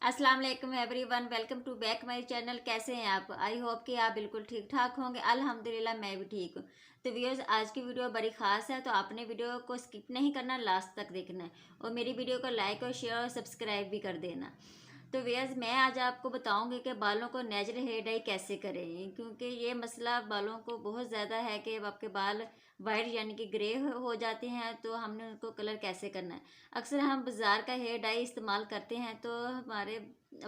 अस्सलाम वालेकुम everyone, welcome to back my channel. कैसे हैं आप? आई होप कि आप बिल्कुल ठीक ठाक होंगे। अल्हम्दुलिल्लाह मैं भी ठीक हूँ। तो व्यूअर्स, आज की वीडियो बड़ी ख़ास है, तो आपने वीडियो को स्किप नहीं करना, लास्ट तक देखना है और मेरी वीडियो को लाइक और शेयर और सब्सक्राइब भी कर देना। तो व्यूअर्स, मैं आज आपको बताऊंगी कि बालों को नेचुरल हेयर डाई कैसे करें, क्योंकि ये मसला बालों को बहुत ज़्यादा है कि आपके बाल वाइट यानी कि ग्रे हो जाते हैं, तो हमने उनको कलर कैसे करना है। अक्सर हम बाज़ार का हेयर डाई इस्तेमाल करते हैं तो हमारे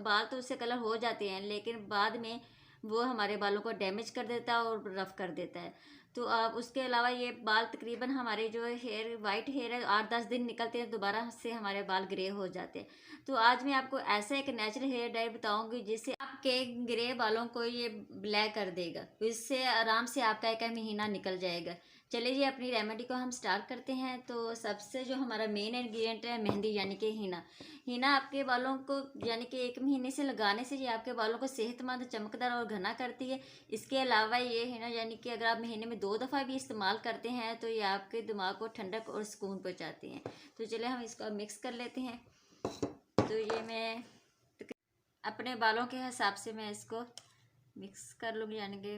बाल तो उससे कलर हो जाते हैं, लेकिन बाद में वो हमारे बालों को डैमेज कर देता है और रफ़ कर देता है। तो आप उसके अलावा ये बाल तकरीबन हमारे जो हेयर वाइट हेयर है 8-10 दिन निकलते हैं, दोबारा से हमारे बाल ग्रे हो जाते हैं। तो आज मैं आपको ऐसा एक नेचुरल हेयर डाई बताऊंगी जिससे आपके ग्रे बालों को ये ब्लैक कर देगा। तो इससे आराम से आपका एक महीना निकल जाएगा। चलिए जी, अपनी रेमेडी को हम स्टार्ट करते हैं। तो सबसे जो हमारा मेन इंग्रेडिएंट है मेहंदी यानी कि हीना। हीना आपके बालों को यानी कि 1 महीने से लगाने से ये आपके बालों को सेहतमंद, चमकदार और घना करती है। इसके अलावा ये हीना यानी कि अगर आप महीने में 2 दफ़ा भी इस्तेमाल करते हैं तो ये आपके दिमाग को ठंडक और सुकून पहुँचाती हैं। तो चलिए हम इसको मिक्स कर लेते हैं। तो ये मैं अपने बालों के हिसाब से मैं इसको मिक्स कर लूँगी, यानी कि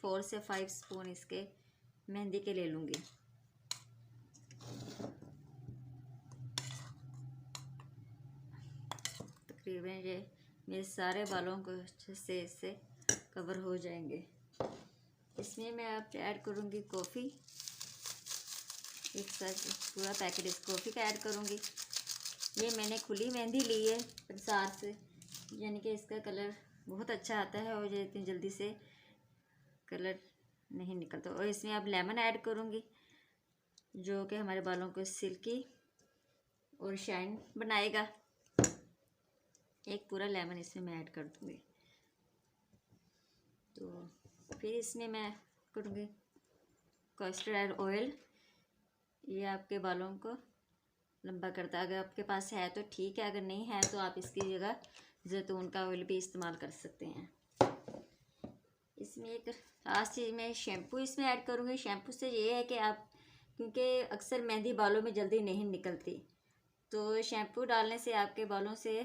4 से 5 स्पून इसके मेहंदी के ले लूँगी। तकरीबन ये मेरे सारे बालों को अच्छे से इससे कवर हो जाएंगे। इसमें मैं अब ऐड करूँगी कॉफ़ी। एक साथ पूरा पैकेट इस कॉफ़ी का ऐड करूँगी। ये मैंने खुली मेहंदी ली है पंसार से, यानी कि इसका कलर बहुत अच्छा आता है और ये इतनी जल्दी से कलर नहीं निकलता। और इसमें अब लेमन ऐड करूँगी जो कि हमारे बालों को सिल्की और शाइन बनाएगा। एक पूरा लेमन इसमें मैं ऐड कर दूँगी। तो फिर इसमें मैं करूँगी कस्टर्ड ऑयल। ये आपके बालों को लंबा करता है। अगर आपके पास है तो ठीक है, अगर नहीं है तो आप इसकी जगह जैतून का ऑयल भी इस्तेमाल कर सकते हैं। इसमें एक लास्ट चीज़ मैं शैम्पू इसमें ऐड करूँगी। शैम्पू से ये है कि आप, क्योंकि अक्सर मेहंदी बालों में जल्दी नहीं निकलती, तो शैम्पू डालने से आपके बालों से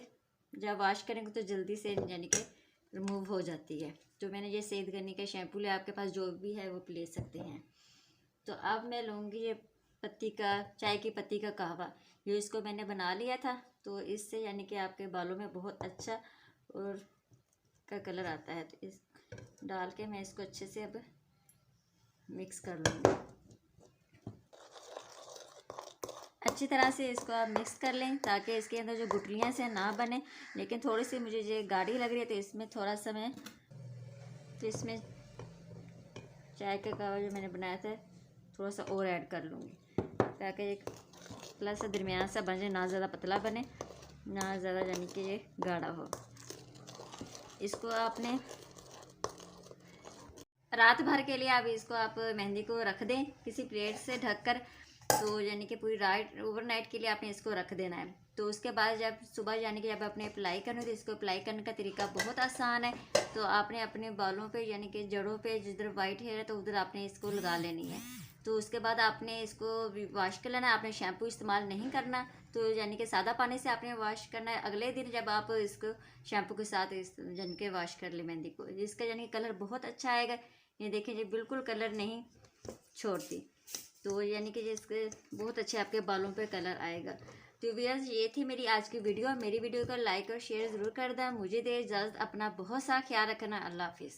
जब वॉश करेंगे तो जल्दी से यानी कि रिमूव हो जाती है। तो मैंने ये सेद करने का शैम्पू लिया, आपके पास जो भी है वो ले सकते हैं। तो अब मैं लूँगी ये पत्ती का, चाय की पत्ती का कहवा। ये इसको मैंने बना लिया था, तो इससे यानी कि आपके बालों में बहुत अच्छा और का कलर आता है। तो इस डाल के मैं इसको अच्छे से अब मिक्स कर लूँगी। अच्छी तरह से इसको आप मिक्स कर लें ताकि इसके अंदर जो गुठलियाँ से ना बने। लेकिन थोड़ी सी मुझे ये गाढ़ी लग रही है, तो इसमें थोड़ा सा मैं इसमें चाय का कहवा जो मैंने बनाया था थोड़ा सा और ऐड कर लूँगी, ताकि एक प्लस सा दरमियाना सा बन जाए, ना ज़्यादा पतला बने ना ज़्यादा यानी कि ये गाढ़ा हो। इसको आपने रात भर के लिए आप मेहंदी को रख दें किसी प्लेट से ढककर। तो यानी कि पूरी रात ओवरनाइट के लिए आपने इसको रख देना है। तो उसके बाद जब सुबह यानी कि जब आपने अप्लाई करना है, तो इसको अप्लाई करने का तरीका बहुत आसान है। तो आपने अपने बालों पे यानी कि जड़ों पे जिधर वाइट हेयर है तो उधर आपने इसको लगा लेनी है। तो उसके बाद आपने इसको वॉश कर लेना है। आपने शैम्पू इस्तेमाल नहीं करना, तो यानी कि सादा पानी से आपने वॉश करना है। अगले दिन जब आप इसको शैम्पू के साथ यानी कि वॉश कर ले मेहंदी को, इसका यानी कलर बहुत अच्छा आएगा। ये देखिए, ये बिल्कुल कलर नहीं छोड़ती, तो यानी कि इसके बहुत अच्छे आपके बालों पे कलर आएगा। तो व्यूअर्स, ये थी मेरी आज की वीडियो। मेरी वीडियो को लाइक और शेयर ज़रूर कर दें। मुझे दे इजाज़त, अपना बहुत सा ख्याल रखना। अल्लाह हाफिज़।